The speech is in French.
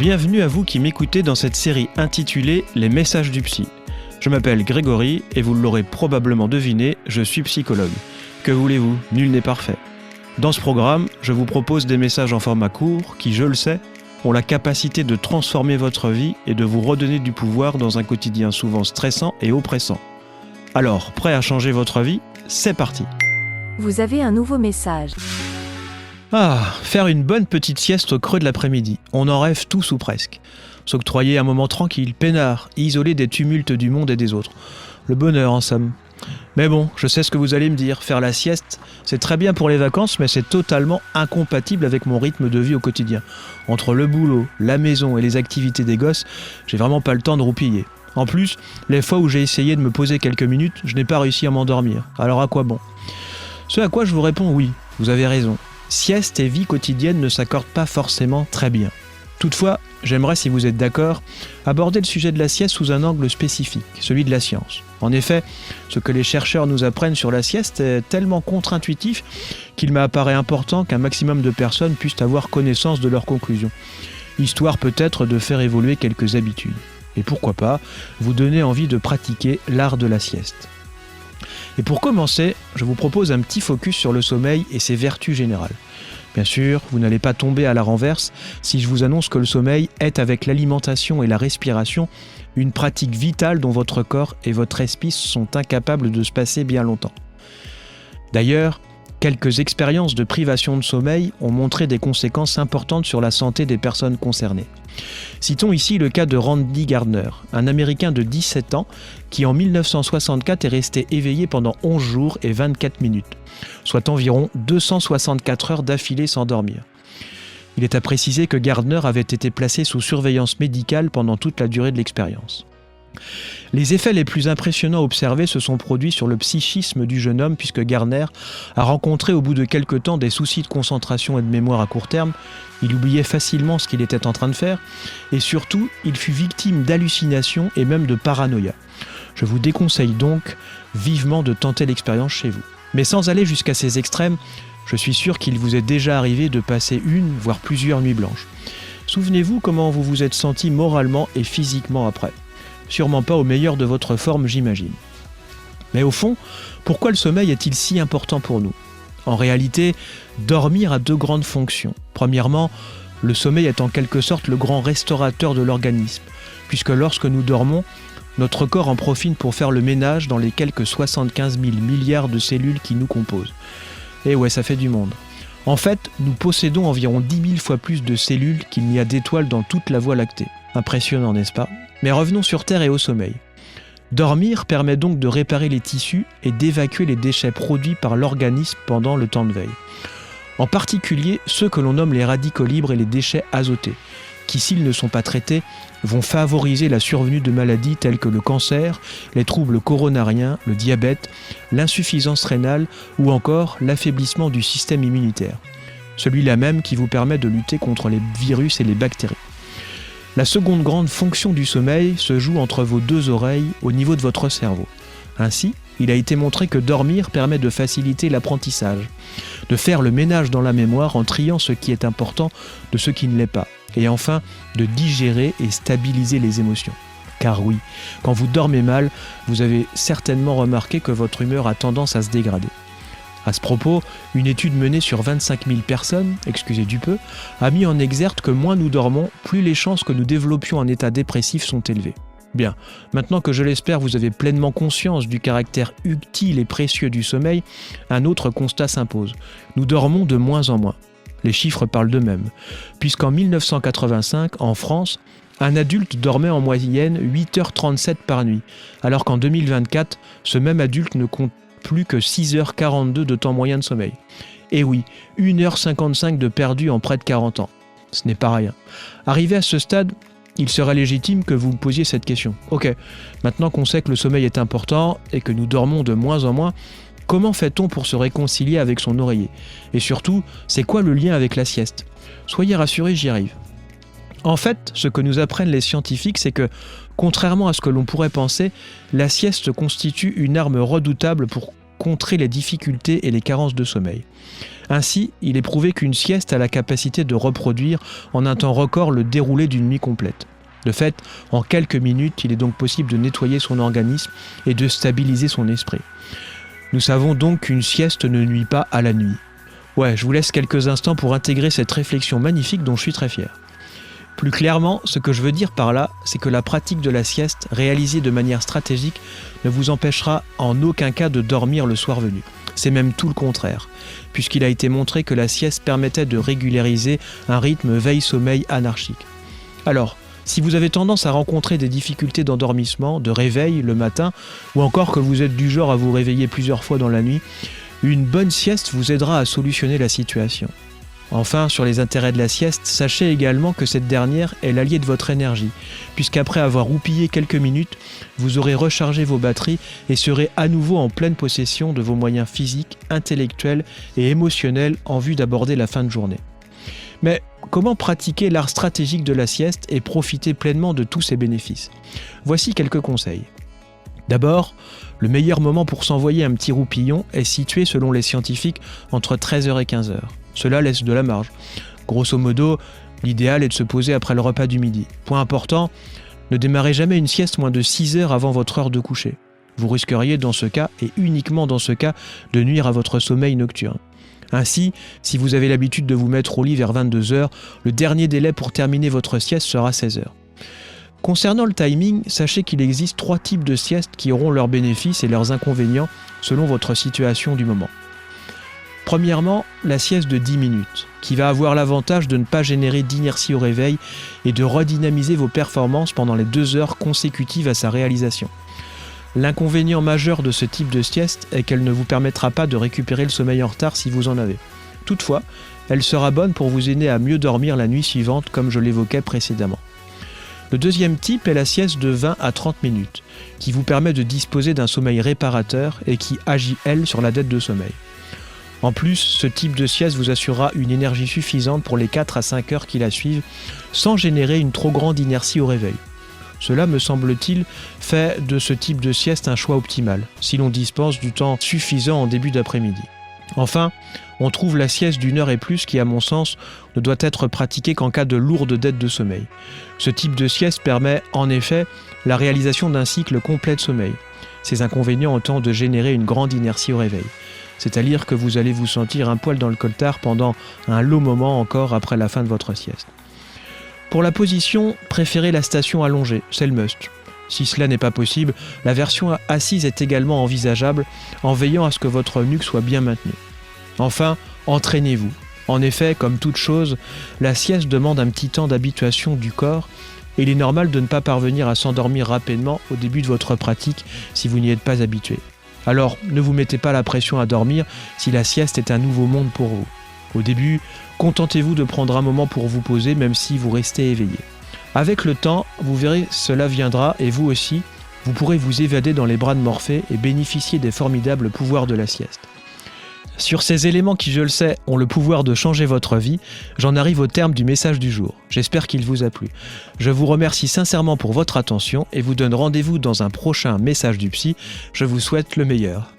Bienvenue à vous qui m'écoutez dans cette série intitulée « Les messages du psy ». Je m'appelle Grégory et vous l'aurez probablement deviné, je suis psychologue. Que voulez-vous, nul n'est parfait. Dans ce programme, je vous propose des messages en format court qui, je le sais, ont la capacité de transformer votre vie et de vous redonner du pouvoir dans un quotidien souvent stressant et oppressant. Alors, prêt à changer votre vie ? C'est parti ! Vous avez un nouveau message. Faire une bonne petite sieste au creux de l'après-midi. On en rêve tous ou presque. S'octroyer un moment tranquille, peinard, isolé des tumultes du monde et des autres. Le bonheur en somme. Mais bon, je sais ce que vous allez me dire. Faire la sieste, c'est très bien pour les vacances, mais c'est totalement incompatible avec mon rythme de vie au quotidien. Entre le boulot, la maison et les activités des gosses, j'ai vraiment pas le temps de roupiller. En plus, les fois où j'ai essayé de me poser quelques minutes, je n'ai pas réussi à m'endormir. Alors à quoi bon ? Ce à quoi je vous réponds oui, vous avez raison. Sieste et vie quotidienne ne s'accordent pas forcément très bien. Toutefois, j'aimerais, si vous êtes d'accord, aborder le sujet de la sieste sous un angle spécifique, celui de la science. En effet, ce que les chercheurs nous apprennent sur la sieste est tellement contre-intuitif qu'il m'apparaît important qu'un maximum de personnes puissent avoir connaissance de leurs conclusions, histoire peut-être de faire évoluer quelques habitudes. Et pourquoi pas, vous donner envie de pratiquer l'art de la sieste. Et pour commencer, je vous propose un petit focus sur le sommeil et ses vertus générales. Bien sûr, vous n'allez pas tomber à la renverse si je vous annonce que le sommeil est, avec l'alimentation et la respiration, une pratique vitale dont votre corps et votre esprit sont incapables de se passer bien longtemps. D'ailleurs, quelques expériences de privation de sommeil ont montré des conséquences importantes sur la santé des personnes concernées. Citons ici le cas de Randy Gardner, un Américain de 17 ans qui en 1964 est resté éveillé pendant 11 jours et 24 minutes, soit environ 264 heures d'affilée sans dormir. Il est à préciser que Gardner avait été placé sous surveillance médicale pendant toute la durée de l'expérience. Les effets les plus impressionnants observés se sont produits sur le psychisme du jeune homme puisque Gardner a rencontré au bout de quelque temps des soucis de concentration et de mémoire à court terme, il oubliait facilement ce qu'il était en train de faire et surtout il fut victime d'hallucinations et même de paranoïa. Je vous déconseille donc vivement de tenter l'expérience chez vous. Mais sans aller jusqu'à ces extrêmes, je suis sûr qu'il vous est déjà arrivé de passer une, voire plusieurs nuits blanches. Souvenez-vous comment vous vous êtes senti moralement et physiquement après. Sûrement pas au meilleur de votre forme, j'imagine. Mais au fond, pourquoi le sommeil est-il si important pour nous ? En réalité, dormir a deux grandes fonctions. Premièrement, le sommeil est en quelque sorte le grand restaurateur de l'organisme, puisque lorsque nous dormons, notre corps en profite pour faire le ménage dans les quelques 75 000 milliards de cellules qui nous composent. Et ouais, ça fait du monde. En fait, nous possédons environ 10 000 fois plus de cellules qu'il n'y a d'étoiles dans toute la Voie lactée. Impressionnant, n'est-ce pas ? Mais revenons sur Terre et au sommeil. Dormir permet donc de réparer les tissus et d'évacuer les déchets produits par l'organisme pendant le temps de veille. En particulier ceux que l'on nomme les radicaux libres et les déchets azotés, qui s'ils ne sont pas traités, vont favoriser la survenue de maladies telles que le cancer, les troubles coronariens, le diabète, l'insuffisance rénale ou encore l'affaiblissement du système immunitaire. Celui-là même qui vous permet de lutter contre les virus et les bactéries. La seconde grande fonction du sommeil se joue entre vos deux oreilles au niveau de votre cerveau. Ainsi, il a été montré que dormir permet de faciliter l'apprentissage, de faire le ménage dans la mémoire en triant ce qui est important de ce qui ne l'est pas, et enfin de digérer et stabiliser les émotions. Car oui, quand vous dormez mal, vous avez certainement remarqué que votre humeur a tendance à se dégrader. À ce propos, une étude menée sur 25 000 personnes, excusez du peu, a mis en exergue que moins nous dormons, plus les chances que nous développions un état dépressif sont élevées. Bien, maintenant que je l'espère vous avez pleinement conscience du caractère utile et précieux du sommeil, un autre constat s'impose. Nous dormons de moins en moins. Les chiffres parlent d'eux-mêmes, puisqu'en 1985, en France, un adulte dormait en moyenne 8h37 par nuit, alors qu'en 2024, ce même adulte ne compte plus que 6h42 de temps moyen de sommeil. Et oui, 1h55 de perdu en près de 40 ans. Ce n'est pas rien. Arrivé à ce stade, il serait légitime que vous vous posiez cette question. Ok, maintenant qu'on sait que le sommeil est important et que nous dormons de moins en moins, comment fait-on pour se réconcilier avec son oreiller ? Et surtout, c'est quoi le lien avec la sieste ? Soyez rassurés, j'y arrive. En fait, ce que nous apprennent les scientifiques, c'est que, contrairement à ce que l'on pourrait penser, la sieste constitue une arme redoutable pour contrer les difficultés et les carences de sommeil. Ainsi, il est prouvé qu'une sieste a la capacité de reproduire en un temps record le déroulé d'une nuit complète. De fait, en quelques minutes, il est donc possible de nettoyer son organisme et de stabiliser son esprit. Nous savons donc qu'une sieste ne nuit pas à la nuit. Ouais, je vous laisse quelques instants pour intégrer cette réflexion magnifique dont je suis très fier. Plus clairement, ce que je veux dire par là, c'est que la pratique de la sieste, réalisée de manière stratégique, ne vous empêchera en aucun cas de dormir le soir venu. C'est même tout le contraire, puisqu'il a été montré que la sieste permettait de régulariser un rythme veille-sommeil anarchique. Alors, si vous avez tendance à rencontrer des difficultés d'endormissement, de réveil le matin, ou encore que vous êtes du genre à vous réveiller plusieurs fois dans la nuit, une bonne sieste vous aidera à solutionner la situation. Enfin, sur les intérêts de la sieste, sachez également que cette dernière est l'allié de votre énergie, puisqu'après avoir roupillé quelques minutes, vous aurez rechargé vos batteries et serez à nouveau en pleine possession de vos moyens physiques, intellectuels et émotionnels en vue d'aborder la fin de journée. Mais comment pratiquer l'art stratégique de la sieste et profiter pleinement de tous ses bénéfices ? Voici quelques conseils. D'abord, le meilleur moment pour s'envoyer un petit roupillon est situé selon les scientifiques entre 13h et 15h. Cela laisse de la marge. Grosso modo, l'idéal est de se poser après le repas du midi. Point important, ne démarrez jamais une sieste moins de 6 heures avant votre heure de coucher. Vous risqueriez dans ce cas, et uniquement dans ce cas, de nuire à votre sommeil nocturne. Ainsi, si vous avez l'habitude de vous mettre au lit vers 22h, le dernier délai pour terminer votre sieste sera 16h. Concernant le timing, sachez qu'il existe 3 types de siestes qui auront leurs bénéfices et leurs inconvénients selon votre situation du moment. Premièrement, la sieste de 10 minutes, qui va avoir l'avantage de ne pas générer d'inertie au réveil et de redynamiser vos performances pendant les 2 heures consécutives à sa réalisation. L'inconvénient majeur de ce type de sieste est qu'elle ne vous permettra pas de récupérer le sommeil en retard si vous en avez. Toutefois, elle sera bonne pour vous aider à mieux dormir la nuit suivante, comme je l'évoquais précédemment. Le deuxième type est la sieste de 20 à 30 minutes, qui vous permet de disposer d'un sommeil réparateur et qui agit, elle, sur la dette de sommeil. En plus, ce type de sieste vous assurera une énergie suffisante pour les 4 à 5 heures qui la suivent, sans générer une trop grande inertie au réveil. Cela, me semble-t-il, fait de ce type de sieste un choix optimal, si l'on dispense du temps suffisant en début d'après-midi. Enfin, on trouve la sieste d'1 heure et plus qui, à mon sens, ne doit être pratiquée qu'en cas de lourde dette de sommeil. Ce type de sieste permet, en effet, la réalisation d'un cycle complet de sommeil. Ses inconvénients étant de générer une grande inertie au réveil. C'est-à-dire que vous allez vous sentir un poil dans le coltard pendant un long moment encore après la fin de votre sieste. Pour la position, préférez la station allongée, c'est le must. Si cela n'est pas possible, la version assise est également envisageable en veillant à ce que votre nuque soit bien maintenue. Enfin, entraînez-vous. En effet, comme toute chose, la sieste demande un petit temps d'habituation du corps et il est normal de ne pas parvenir à s'endormir rapidement au début de votre pratique si vous n'y êtes pas habitué. Alors, ne vous mettez pas la pression à dormir si la sieste est un nouveau monde pour vous. Au début, contentez-vous de prendre un moment pour vous poser même si vous restez éveillé. Avec le temps, vous verrez, cela viendra et vous aussi, vous pourrez vous évader dans les bras de Morphée et bénéficier des formidables pouvoirs de la sieste. Sur ces éléments qui, je le sais, ont le pouvoir de changer votre vie, j'en arrive au terme du message du jour. J'espère qu'il vous a plu. Je vous remercie sincèrement pour votre attention et vous donne rendez-vous dans un prochain message du psy. Je vous souhaite le meilleur.